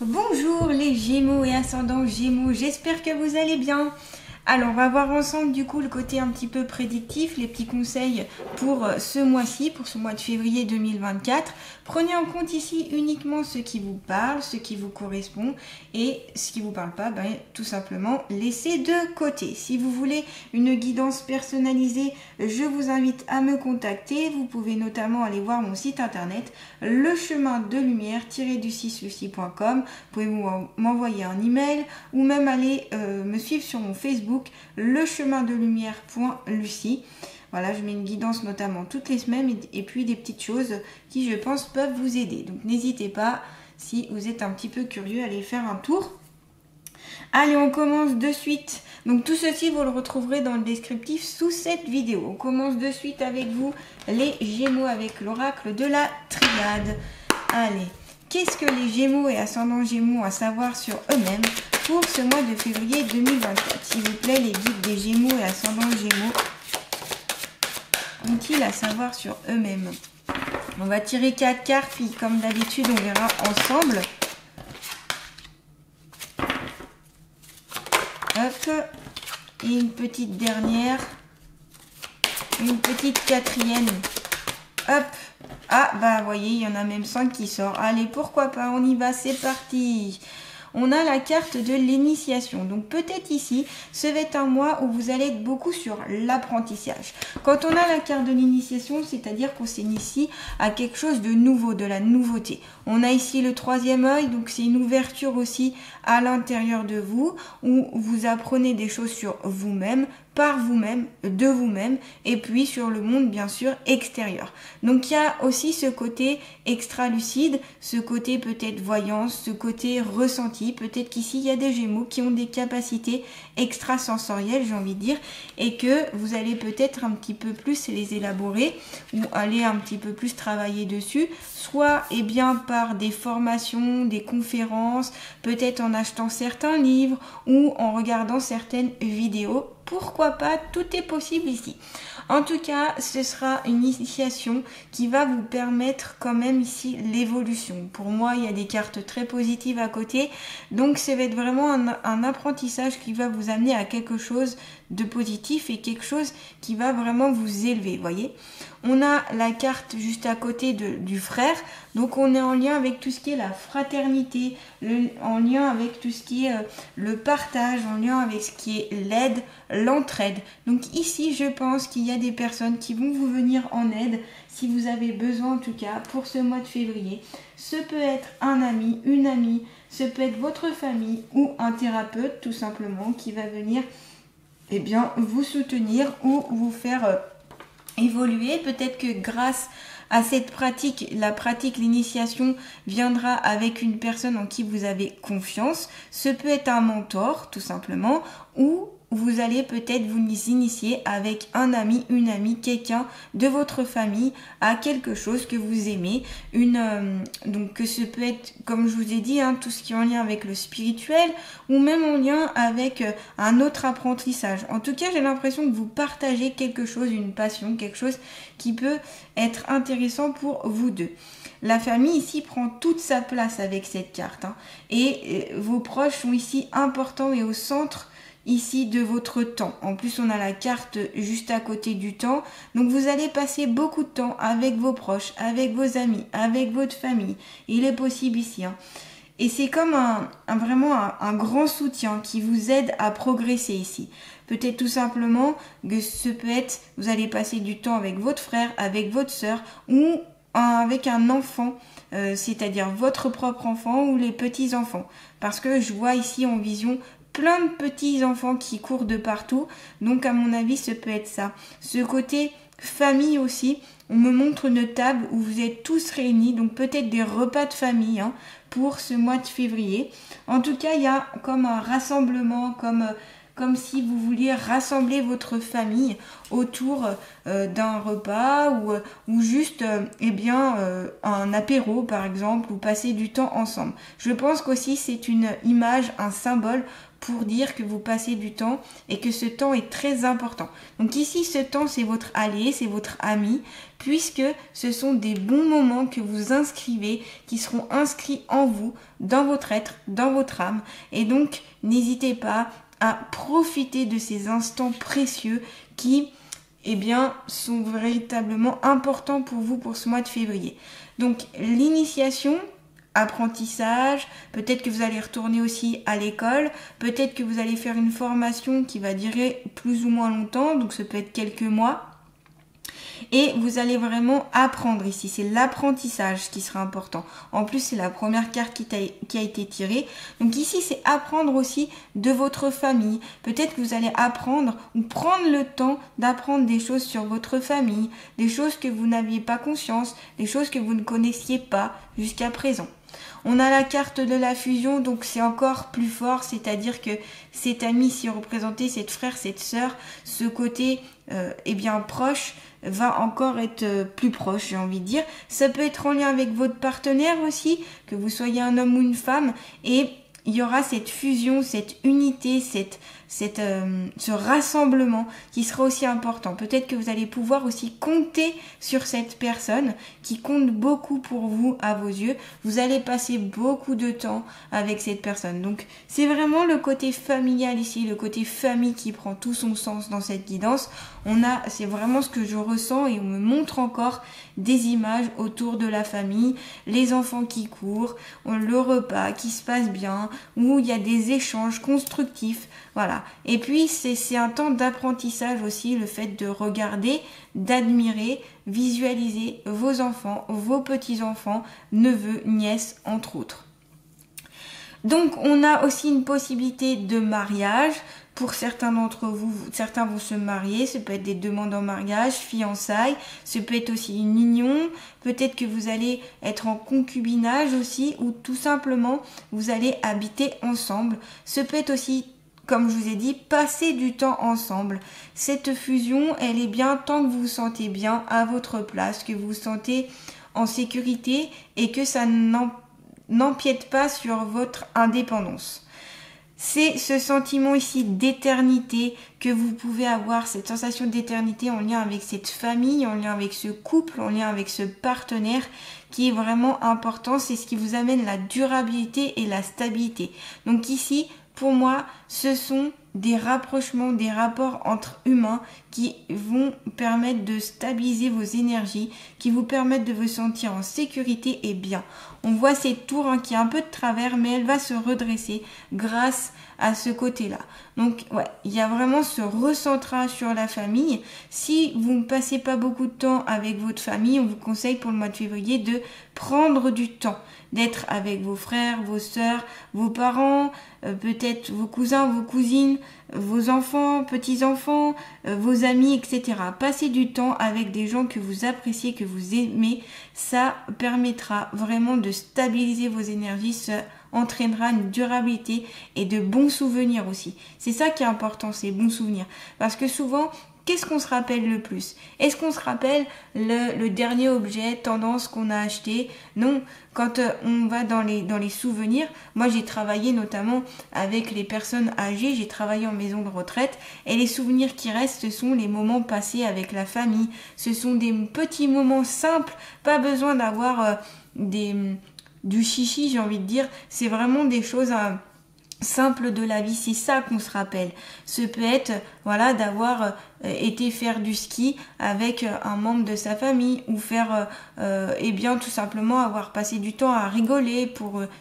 Bonjour les Gémeaux et ascendants Gémeaux, j'espère que vous allez bien. Alors on va voir ensemble du coup le côté un petit peu prédictif, les petits conseils pour ce mois-ci, pour ce mois de février 2024. Prenez en compte ici uniquement ce qui vous parle, ce qui vous correspond et ce qui ne vous parle pas, tout simplement laissez de côté. Si vous voulez une guidance personnalisée, je vous invite à me contacter. Vous pouvez notamment aller voir mon site internet lechemindelumière-du6lucie.com. Vous pouvez m'envoyer un email ou même aller me suivre sur mon Facebook lechemindelumière.lucie. Voilà, je mets une guidance notamment toutes les semaines et puis des petites choses qui, je pense, peuvent vous aider. Donc, n'hésitez pas, si vous êtes un petit peu curieux, à aller faire un tour. Allez, on commence de suite. Donc, tout ceci, vous le retrouverez dans le descriptif sous cette vidéo. On commence de suite avec vous, les Gémeaux, avec l'oracle de la triade. Allez, qu'est-ce que les Gémeaux et ascendants Gémeaux ont à savoir sur eux-mêmes pour ce mois de février 2024? S'il vous plaît, les guides des Gémeaux et ascendants Gémeaux ont-ils à savoir sur eux-mêmes? On va tirer 4 cartes, puis comme d'habitude, on verra ensemble. Hop, et une petite dernière, une petite quatrième. Hop, ah bah voyez, il y en a même 5 qui sortent. Allez, pourquoi pas, on y va, c'est parti. On a la carte de l'initiation. Donc peut-être ici, ce va être un mois où vous allez être beaucoup sur l'apprentissage. Quand on a la carte de l'initiation, c'est-à-dire qu'on s'initie à quelque chose de nouveau, de la nouveauté. On a ici le troisième œil, donc c'est une ouverture aussi à l'intérieur de vous, où vous apprenez des choses sur vous-même, par vous-même, de vous-même, et puis sur le monde bien sûr extérieur. Donc il y a aussi ce côté extra-lucide, ce côté peut-être voyance, ce côté ressenti. Peut-être qu'ici il y a des Gémeaux qui ont des capacités extrasensorielles, j'ai envie de dire, et que vous allez peut-être un petit peu plus les élaborer ou aller un petit peu plus travailler dessus, soit par des formations, des conférences, peut-être en achetant certains livres ou en regardant certaines vidéos. Pourquoi pas, tout est possible ici. En tout cas, ce sera une initiation qui va vous permettre quand même ici l'évolution. Pour moi, il y a des cartes très positives à côté. Donc, ça va être vraiment un apprentissage qui va vous amener à quelque chose de positif et quelque chose qui va vraiment vous élever, voyez. On a la carte juste à côté du frère. Donc, on est en lien avec tout ce qui est la fraternité, en lien avec tout ce qui est le partage, en lien avec ce qui est l'aide, l'entraide. Donc ici, je pense qu'il y a des personnes qui vont vous venir en aide si vous avez besoin, en tout cas, pour ce mois de février. Ce peut être un ami, une amie, ce peut être votre famille ou un thérapeute, tout simplement, qui va venir vous soutenir ou vous faire évoluer. Peut-être que grâce à cette pratique, l'initiation viendra avec une personne en qui vous avez confiance. Ce peut être un mentor, tout simplement, ou vous allez peut-être vous initier avec un ami, une amie, quelqu'un de votre famille à quelque chose que vous aimez. Donc que ce peut être, comme je vous ai dit, tout ce qui est en lien avec le spirituel ou même en lien avec un autre apprentissage. En tout cas, j'ai l'impression que vous partagez quelque chose, une passion, quelque chose qui peut être intéressant pour vous deux. La famille ici prend toute sa place avec cette carte. Et vos proches sont ici importants et au centre ici de votre temps. En plus, on a la carte juste à côté du temps. Donc, vous allez passer beaucoup de temps avec vos proches, avec vos amis, avec votre famille. Il est possible ici. Et c'est comme vraiment un grand soutien qui vous aide à progresser ici. Peut-être tout simplement que ce peut être, vous allez passer du temps avec votre frère, avec votre sœur ou avec un enfant, c'est-à-dire votre propre enfant ou les petits-enfants. Parce que je vois ici en vision plein de petits enfants qui courent de partout. Donc à mon avis, ce peut être ça. Ce côté famille aussi, on me montre une table où vous êtes tous réunis, donc peut-être des repas de famille pour ce mois de février. En tout cas, il y a comme un rassemblement, comme comme si vous vouliez rassembler votre famille autour d'un repas ou juste un apéro par exemple, ou passer du temps ensemble. Je pense qu'aussi c'est une image, un symbole pour dire que vous passez du temps et que ce temps est très important. Donc ici, ce temps, c'est votre allié, c'est votre ami, puisque ce sont des bons moments que vous inscrivez, qui seront inscrits en vous, dans votre être, dans votre âme. Et donc, n'hésitez pas à profiter de ces instants précieux qui, sont véritablement importants pour vous pour ce mois de février. Donc, l'initiation, apprentissage, peut-être que vous allez retourner aussi à l'école, peut-être que vous allez faire une formation qui va durer plus ou moins longtemps, donc ça peut être quelques mois, et vous allez vraiment apprendre ici, c'est l'apprentissage qui sera important. En plus, c'est la première carte qui a été tirée, donc ici c'est apprendre aussi de votre famille, peut-être que vous allez apprendre ou prendre le temps d'apprendre des choses sur votre famille, des choses que vous n'aviez pas conscience, des choses que vous ne connaissiez pas jusqu'à présent. On a la carte de la fusion, donc c'est encore plus fort, c'est-à-dire que cet ami ici représenté, cette frère, cette sœur, ce côté proche va encore être plus proche, j'ai envie de dire. Ça peut être en lien avec votre partenaire aussi, que vous soyez un homme ou une femme, et il y aura cette fusion, cette unité, ce rassemblement qui sera aussi important. Peut-être que vous allez pouvoir aussi compter sur cette personne qui compte beaucoup pour vous à vos yeux. Vous allez passer beaucoup de temps avec cette personne. Donc c'est vraiment le côté familial ici, le côté famille qui prend tout son sens dans cette guidance. C'est vraiment ce que je ressens et on me montre encore des images autour de la famille, les enfants qui courent, le repas qui se passe bien, où il y a des échanges constructifs. Voilà. Et puis, c'est un temps d'apprentissage aussi, le fait de regarder, d'admirer, visualiser vos enfants, vos petits-enfants, neveux, nièces, entre autres. Donc, on a aussi une possibilité de mariage. Pour certains d'entre vous, certains vont se marier, ça peut être des demandes en mariage, fiançailles, ça peut être aussi une union, peut-être que vous allez être en concubinage aussi, ou tout simplement, vous allez habiter ensemble. Ça peut être aussi, comme je vous ai dit, passer du temps ensemble. Cette fusion, elle est bien tant que vous vous sentez bien à votre place, que vous vous sentez en sécurité et que ça n'empiète pas sur votre indépendance. C'est ce sentiment ici d'éternité que vous pouvez avoir, cette sensation d'éternité en lien avec cette famille, en lien avec ce couple, en lien avec ce partenaire qui est vraiment important. C'est ce qui vous amène la durabilité et la stabilité. Donc ici, pour moi, ce sont des rapprochements, des rapports entre humains qui vont permettre de stabiliser vos énergies, qui vous permettent de vous sentir en sécurité et bien. On voit cette tour qui est un peu de travers, mais elle va se redresser grâce à ce côté-là. Donc, ouais, il y a vraiment ce recentrage sur la famille. Si vous ne passez pas beaucoup de temps avec votre famille, on vous conseille pour le mois de février de prendre du temps, d'être avec vos frères, vos sœurs, vos parents, peut-être vos cousins, vos cousines, vos enfants, petits-enfants, vos amis, etc. Passez du temps avec des gens que vous appréciez, que vous aimez. Ça permettra vraiment de stabiliser vos énergies, ça entraînera une durabilité et de bons souvenirs aussi. C'est ça qui est important, ces bons souvenirs. Parce que souvent, qu'est-ce qu'on se rappelle le plus? Est-ce qu'on se rappelle le dernier objet, tendance qu'on a acheté? Non, quand on va dans les souvenirs, moi j'ai travaillé notamment avec les personnes âgées, j'ai travaillé en maison de retraite et les souvenirs qui restent, ce sont les moments passés avec la famille. Ce sont des petits moments simples, pas besoin d'avoir du chichi, j'ai envie de dire. C'est vraiment des choses simple de la vie, c'est ça qu'on se rappelle. Ce peut être, voilà, d'avoir été faire du ski avec un membre de sa famille ou faire, tout simplement avoir passé du temps à rigoler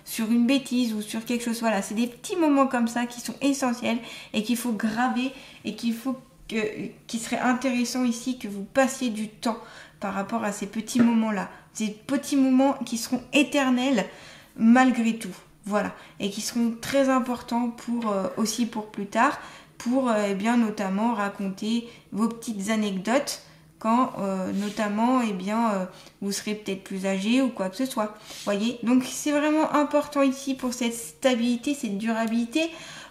sur une bêtise ou sur quelque chose. Voilà, c'est des petits moments comme ça qui sont essentiels et qu'il faut graver et qui serait intéressant ici que vous passiez du temps par rapport à ces petits moments-là. Ces petits moments qui seront éternels malgré tout. Voilà, et qui seront très importants aussi pour plus tard, pour notamment raconter vos petites anecdotes quand notamment vous serez peut-être plus âgé ou quoi que ce soit. Voyez, donc c'est vraiment important ici pour cette stabilité, cette durabilité.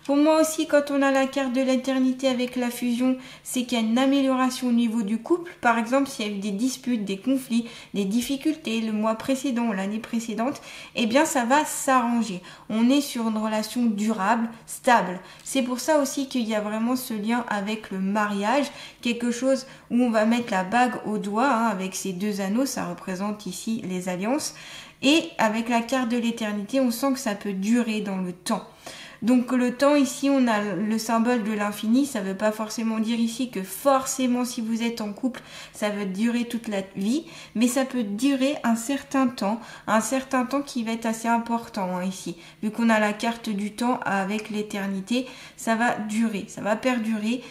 Pour moi aussi, quand on a la carte de l'éternité avec la fusion, c'est qu'il y a une amélioration au niveau du couple. Par exemple, s'il y a eu des disputes, des conflits, des difficultés le mois précédent ou l'année précédente, eh bien ça va s'arranger. On est sur une relation durable, stable. C'est pour ça aussi qu'il y a vraiment ce lien avec le mariage, quelque chose où on va mettre la bague au doigt, hein, avec ces deux anneaux, ça représente ici les alliances. Et avec la carte de l'éternité, on sent que ça peut durer dans le temps. Donc le temps ici, on a le symbole de l'infini, ça ne veut pas forcément dire ici que forcément si vous êtes en couple, ça va durer toute la vie, mais ça peut durer un certain temps qui va être assez important, hein, ici. Vu qu'on a la carte du temps avec l'éternité, ça va durer, ça va perdurer.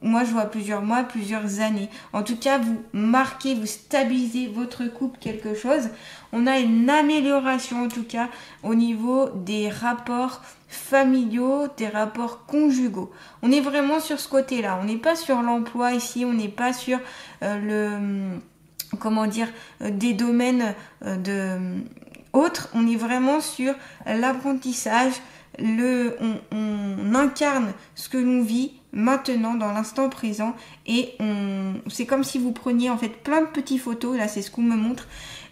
Moi je vois plusieurs mois, plusieurs années. En tout cas, vous marquez, vous stabilisez votre couple quelque chose. On a une amélioration en tout cas au niveau des rapports familiaux, des rapports conjugaux. On est vraiment sur ce côté-là. On n'est pas sur l'emploi ici, on n'est pas sur des domaines autres. On est vraiment sur l'apprentissage. On incarne ce que l'on vit maintenant dans l'instant présent et c'est comme si vous preniez en fait plein de petites photos. Là, c'est ce qu'on me montre.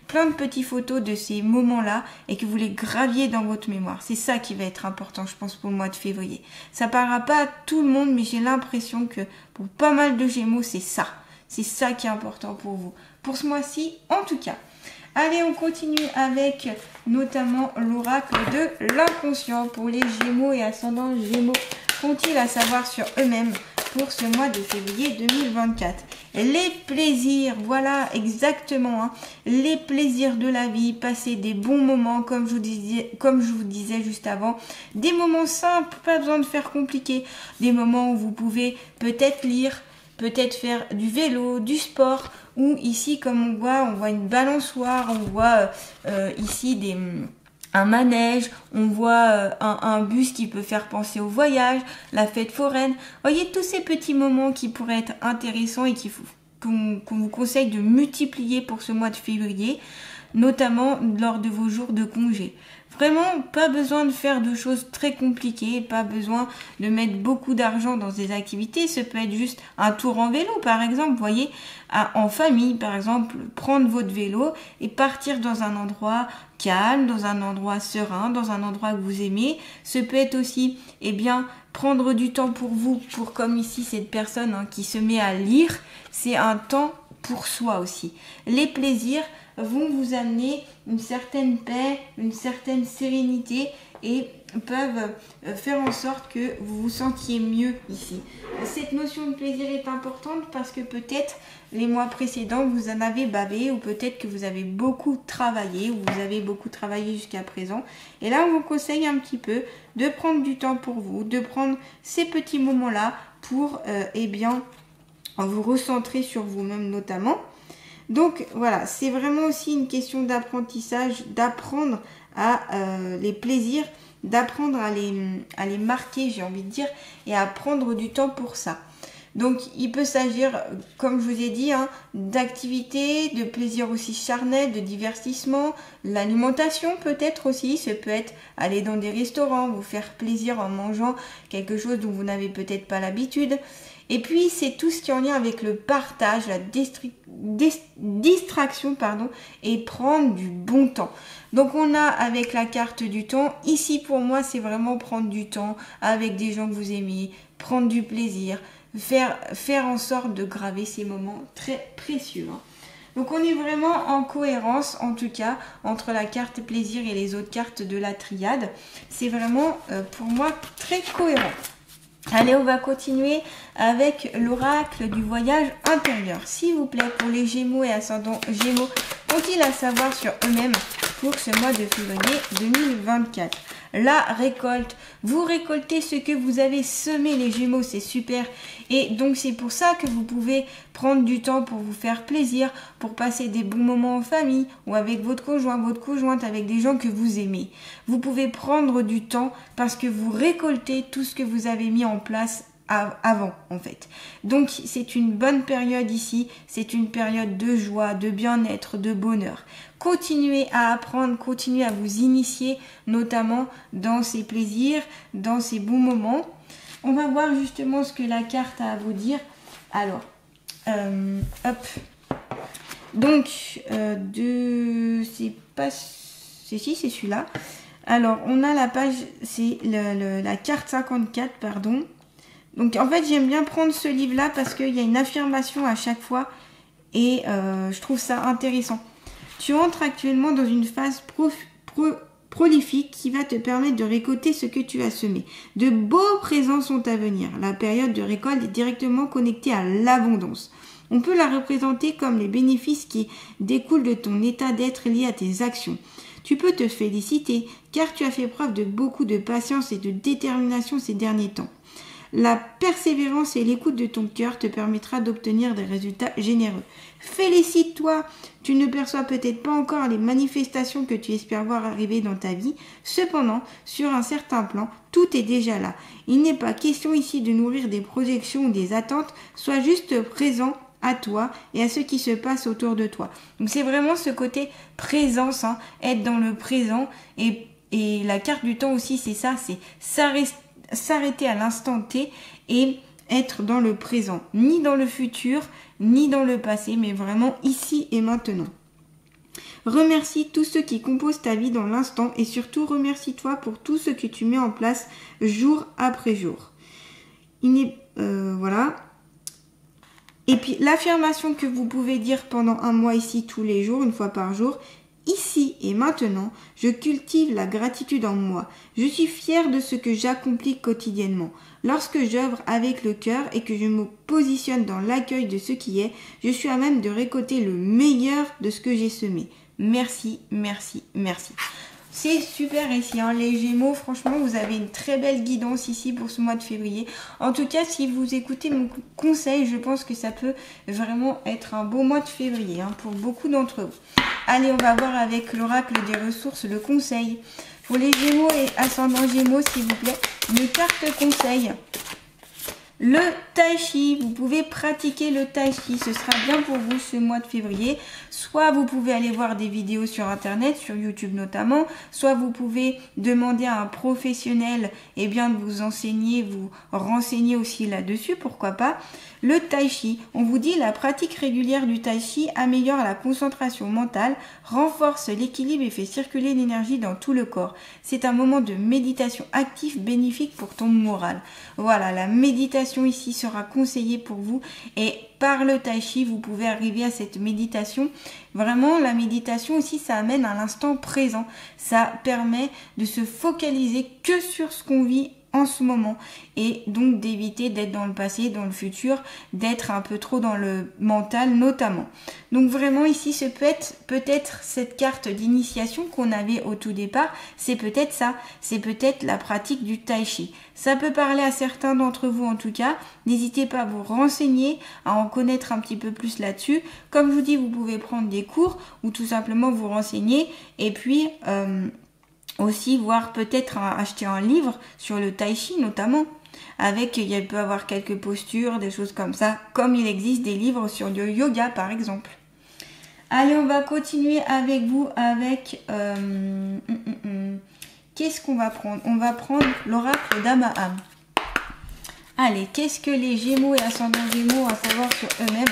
Plein de petites photos de ces moments-là et que vous les graviez dans votre mémoire. C'est ça qui va être important, je pense, pour le mois de février. Ça parlera pas à tout le monde, mais j'ai l'impression que pour pas mal de Gémeaux, c'est ça. C'est ça qui est important pour vous. Pour ce mois-ci, en tout cas. Allez, on continue avec notamment l'oracle de l'inconscient pour les Gémeaux et ascendants Gémeaux. Qu'ont-ils à savoir sur eux-mêmes pour ce mois de février 2024? Les plaisirs, voilà exactement, hein, les plaisirs de la vie, passer des bons moments comme je vous disais juste avant, des moments simples, pas besoin de faire compliqué, des moments où vous pouvez peut-être lire, peut-être faire du vélo, du sport, ou ici comme on voit une balançoire, on voit ici un manège, on voit un bus qui peut faire penser au voyage, la fête foraine. Voyez tous ces petits moments qui pourraient être intéressants et qu'on vous conseille de multiplier pour ce mois de février, notamment lors de vos jours de congé. Vraiment, pas besoin de faire de choses très compliquées, pas besoin de mettre beaucoup d'argent dans des activités. Ça peut être juste un tour en vélo, par exemple, vous voyez, en famille, par exemple, prendre votre vélo et partir dans un endroit calme, dans un endroit serein, dans un endroit que vous aimez. Ça peut être aussi, prendre du temps pour vous, pour comme ici cette personne qui se met à lire, c'est un temps pour soi aussi. Les plaisirs vont vous amener une certaine paix, une certaine sérénité et peuvent faire en sorte que vous vous sentiez mieux ici. Cette notion de plaisir est importante parce que peut-être les mois précédents vous en avez bavé ou peut-être que vous avez beaucoup travaillé ou vous avez beaucoup travaillé jusqu'à présent. Et là, on vous conseille un petit peu de prendre du temps pour vous, de prendre ces petits moments-là pour vous recentrer sur vous-même notamment. Donc voilà, c'est vraiment aussi une question d'apprentissage, d'apprendre à les plaisirs, d'apprendre à les marquer, j'ai envie de dire, et à prendre du temps pour ça. Donc il peut s'agir, comme je vous ai dit, d'activités, de plaisirs aussi charnels, de divertissement, l'alimentation peut-être aussi, ça peut être aller dans des restaurants, vous faire plaisir en mangeant quelque chose dont vous n'avez peut-être pas l'habitude. Et puis, c'est tout ce qui est en lien avec le partage, la distraction, et prendre du bon temps. Donc, on a avec la carte du temps, ici pour moi, c'est vraiment prendre du temps avec des gens que vous aimez, prendre du plaisir, faire en sorte de graver ces moments très précieux. Donc, on est vraiment en cohérence, en tout cas, entre la carte plaisir et les autres cartes de la triade. C'est vraiment, pour moi, très cohérent. Allez, on va continuer avec l'oracle du voyage intérieur. S'il vous plaît, pour les Gémeaux et ascendants Gémeaux, qu'ont-ils à savoir sur eux-mêmes pour ce mois de février 2024? La récolte. Vous récoltez ce que vous avez semé, les Gémeaux, c'est super. Et donc, c'est pour ça que vous pouvez prendre du temps pour vous faire plaisir, pour passer des bons moments en famille ou avec votre conjoint, votre conjointe, avec des gens que vous aimez. Vous pouvez prendre du temps parce que vous récoltez tout ce que vous avez mis en place avant en fait. Donc c'est une bonne période ici, c'est une période de joie, de bien-être, de bonheur. Continuez à apprendre, continuez à vous initier, notamment dans ces plaisirs, dans ces bons moments. On va voir justement ce que la carte a à vous dire. Alors, hop. Donc, c'est pas... C'est celui-là. Alors, on a la page, c'est la carte 54, pardon. Donc, en fait, j'aime bien prendre ce livre-là parce qu'il y a une affirmation à chaque fois et je trouve ça intéressant. Tu entres actuellement dans une phase prolifique qui va te permettre de récolter ce que tu as semé. De beaux présents sont à venir. La période de récolte est directement connectée à l'abondance. On peut la représenter comme les bénéfices qui découlent de ton état d'être lié à tes actions. Tu peux te féliciter car tu as fait preuve de beaucoup de patience et de détermination ces derniers temps. La persévérance et l'écoute de ton cœur te permettra d'obtenir des résultats généreux. Félicite-toi, tu ne perçois peut-être pas encore les manifestations que tu espères voir arriver dans ta vie. Cependant, sur un certain plan, tout est déjà là. Il n'est pas question ici de nourrir des projections ou des attentes, sois juste présent à toi et à ce qui se passe autour de toi. Donc c'est vraiment ce côté présence, hein, être dans le présent et la carte du temps aussi c'est ça, c'est s'arrêter à l'instant T et être dans le présent, ni dans le futur, ni dans le passé, mais vraiment ici et maintenant. Remercie tous ceux qui composent ta vie dans l'instant et surtout remercie-toi pour tout ce que tu mets en place jour après jour. Voilà. Et puis l'affirmation que vous pouvez dire pendant un mois ici tous les jours, une fois par jour. Ici et maintenant, je cultive la gratitude en moi. Je suis fière de ce que j'accomplis quotidiennement. Lorsque j'œuvre avec le cœur et que je me positionne dans l'accueil de ce qui est, je suis à même de récolter le meilleur de ce que j'ai semé. Merci, merci, merci. C'est super ici, hein, les Gémeaux, franchement, vous avez une très belle guidance ici pour ce mois de février. En tout cas, si vous écoutez mon conseil, je pense que ça peut vraiment être un beau mois de février, hein, pour beaucoup d'entre vous. Allez, on va voir avec l'oracle des ressources le conseil. Pour les Gémeaux et ascendant Gémeaux, s'il vous plaît, une carte conseil. Le tai chi, vous pouvez pratiquer le tai chi, ce sera bien pour vous ce mois de février. Soit vous pouvez aller voir des vidéos sur internet, sur YouTube notamment, soit vous pouvez demander à un professionnel de vous enseigner, vous renseigner aussi là-dessus, pourquoi pas. Le tai chi, on vous dit la pratique régulière du tai chi améliore la concentration mentale, renforce l'équilibre et fait circuler l'énergie dans tout le corps. C'est un moment de méditation active bénéfique pour ton moral. Voilà, la méditation ici sera conseillée pour vous et par le tai chi, vous pouvez arriver à cette méditation. Vraiment, la méditation aussi, ça amène à l'instant présent. Ça permet de se focaliser que sur ce qu'on vit en ce moment et donc d'éviter d'être dans le passé, dans le futur, d'être un peu trop dans le mental notamment. Donc vraiment ici, ce peut-être cette carte d'initiation qu'on avait au tout départ, c'est peut-être ça, c'est peut-être la pratique du tai chi. Ça peut parler à certains d'entre vous en tout cas, n'hésitez pas à vous renseigner, à en connaître un petit peu plus là-dessus. Comme je vous dis, vous pouvez prendre des cours ou tout simplement vous renseigner et puis aussi voir peut-être acheter un livre sur le tai chi notamment, avec il peut avoir quelques postures, des choses comme ça, comme il existe des livres sur le yoga par exemple. Allez, on va continuer avec vous avec qu'est-ce qu'on va prendre? On va prendre l'oracle d'Abraham. Allez, qu'est-ce que les Gémeaux et ascendants Gémeaux ont à savoir sur eux-mêmes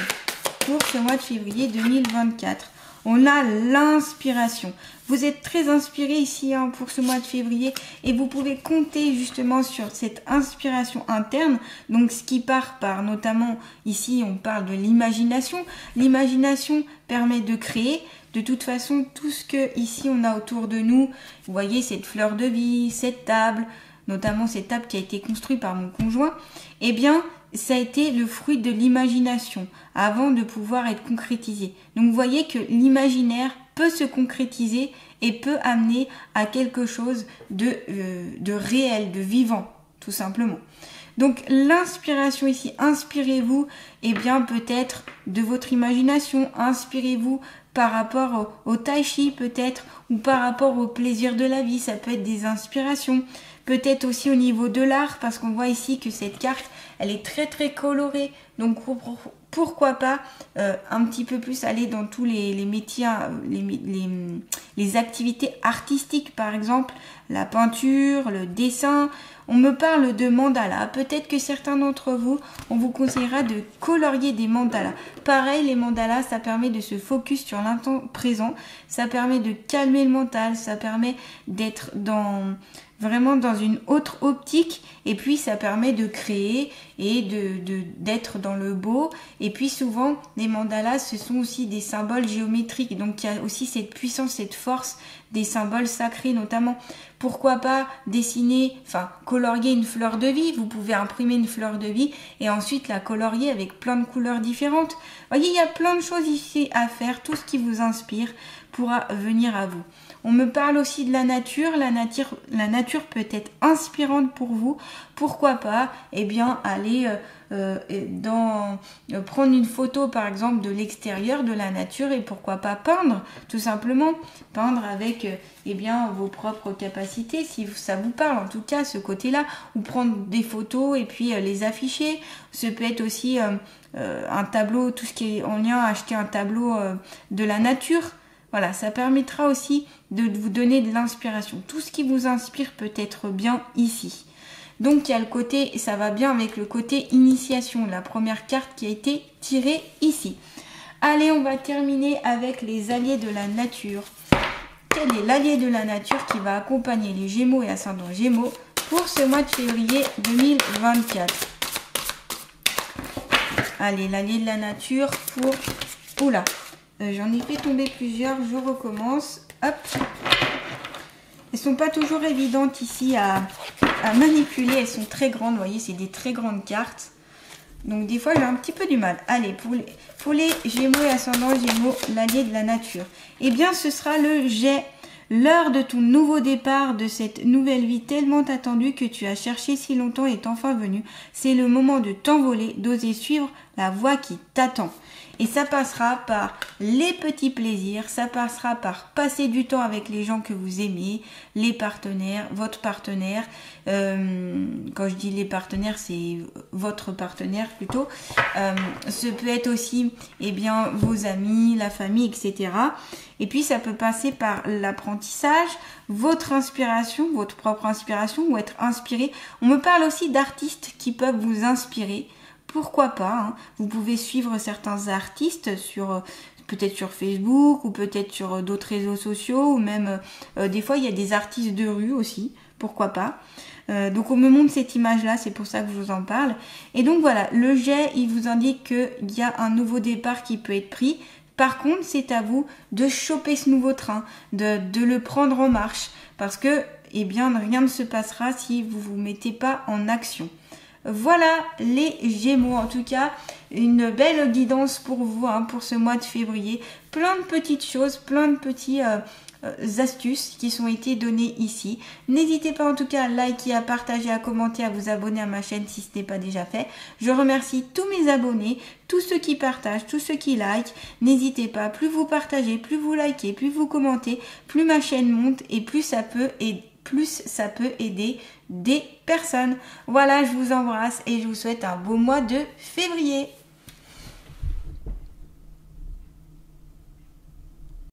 pour ce mois de février 2024? On a l'inspiration. Vous êtes très inspiré ici pour ce mois de février et vous pouvez compter justement sur cette inspiration interne. Donc ce qui part par notamment ici on parle de l'imagination. L'imagination permet de créer. De toute façon tout ce que ici on a autour de nous, vous voyez cette fleur de vie, cette table, notamment cette table qui a été construite par mon conjoint, eh bien ça a été le fruit de l'imagination avant de pouvoir être concrétisé. Donc vous voyez que l'imaginaire peut se concrétiser et peut amener à quelque chose de réel, de vivant, tout simplement. Donc l'inspiration ici, inspirez-vous peut-être de votre imagination, inspirez-vous par rapport au tai chi peut-être, ou par rapport au plaisir de la vie. Ça peut être des inspirations. Peut-être aussi au niveau de l'art, parce qu'on voit ici que cette carte, elle est très très colorée. Donc pourquoi pas un petit peu plus aller dans tous les métiers, les activités artistiques, par exemple, la peinture, le dessin. On me parle de mandala. Peut-être que certains d'entre vous, on vous conseillera de colorier des mandalas. Pareil, les mandalas, ça permet de se focus sur l'instant présent. Ça permet de calmer le mental. Ça permet d'être vraiment dans une autre optique, et puis ça permet de créer et d'être dans le beau. Et puis souvent les mandalas, ce sont aussi des symboles géométriques, donc il y a aussi cette puissance, cette force des symboles sacrés notamment. Pourquoi pas dessiner, colorier une fleur de vie. Vous pouvez imprimer une fleur de vie et ensuite la colorier avec plein de couleurs différentes. Vous voyez, il y a plein de choses ici à faire. Tout ce qui vous inspire pourra venir à vous. On me parle aussi de la nature. La nature peut être inspirante pour vous. Pourquoi pas, aller prendre une photo par exemple de l'extérieur de la nature, et pourquoi pas peindre, tout simplement. Peindre avec vos propres capacités, si ça vous parle en tout cas, ce côté-là. Ou prendre des photos et puis les afficher. Ce peut être aussi un tableau, tout ce qui est en lien, acheter un tableau de la nature. Voilà, ça permettra aussi de vous donner de l'inspiration. Tout ce qui vous inspire peut être bien ici. Donc il y a le côté, ça va bien avec le côté initiation, la première carte qui a été tirée ici. Allez, on va terminer avec les alliés de la nature. Quel est l'allié de la nature qui va accompagner les Gémeaux et ascendants Gémeaux pour ce mois de février 2024? Allez, l'allié de la nature pour... Oula, j'en ai fait tomber plusieurs, je recommence. Hop. Elles sont pas toujours évidentes ici à manipuler, elles sont très grandes, vous voyez, c'est des très grandes cartes. Donc des fois j'ai un petit peu du mal. Allez, pour les Gémeaux et ascendants Gémeaux, l'allié de la nature. Eh bien ce sera le jet. L'heure de ton nouveau départ, de cette nouvelle vie tellement attendue que tu as cherché si longtemps est enfin venue. C'est le moment de t'envoler, d'oser suivre la voie qui t'attend. Et ça passera par les petits plaisirs, ça passera par passer du temps avec les gens que vous aimez, les partenaires, votre partenaire. Quand je dis les partenaires, c'est votre partenaire plutôt. Ce peut être aussi vos amis, la famille, etc. Et puis ça peut passer par l'apprentissage, votre inspiration, votre propre inspiration, ou être inspiré. On me parle aussi d'artistes qui peuvent vous inspirer. Pourquoi pas, hein. Vous pouvez suivre certains artistes peut-être sur Facebook, ou peut-être sur d'autres réseaux sociaux, ou même des fois il y a des artistes de rue aussi, pourquoi pas. Donc on me montre cette image-là, c'est pour ça que je vous en parle. Et donc voilà, le jet, il vous indique qu'il y a un nouveau départ qui peut être pris. Par contre, c'est à vous de choper ce nouveau train, de le prendre en marche, parce que rien ne se passera si vous vous mettez pas en action. Voilà les Gémeaux, en tout cas une belle guidance pour vous, pour ce mois de février. Plein de petites choses, plein de petits astuces qui sont été données ici. N'hésitez pas en tout cas à liker, à partager, à commenter, à vous abonner à ma chaîne si ce n'est pas déjà fait. Je remercie tous mes abonnés, tous ceux qui partagent, tous ceux qui likent. N'hésitez pas, plus vous partagez, plus vous likez, plus vous commentez, plus ma chaîne monte et plus ça peut aider des personnes. Voilà, je vous embrasse et je vous souhaite un beau mois de février.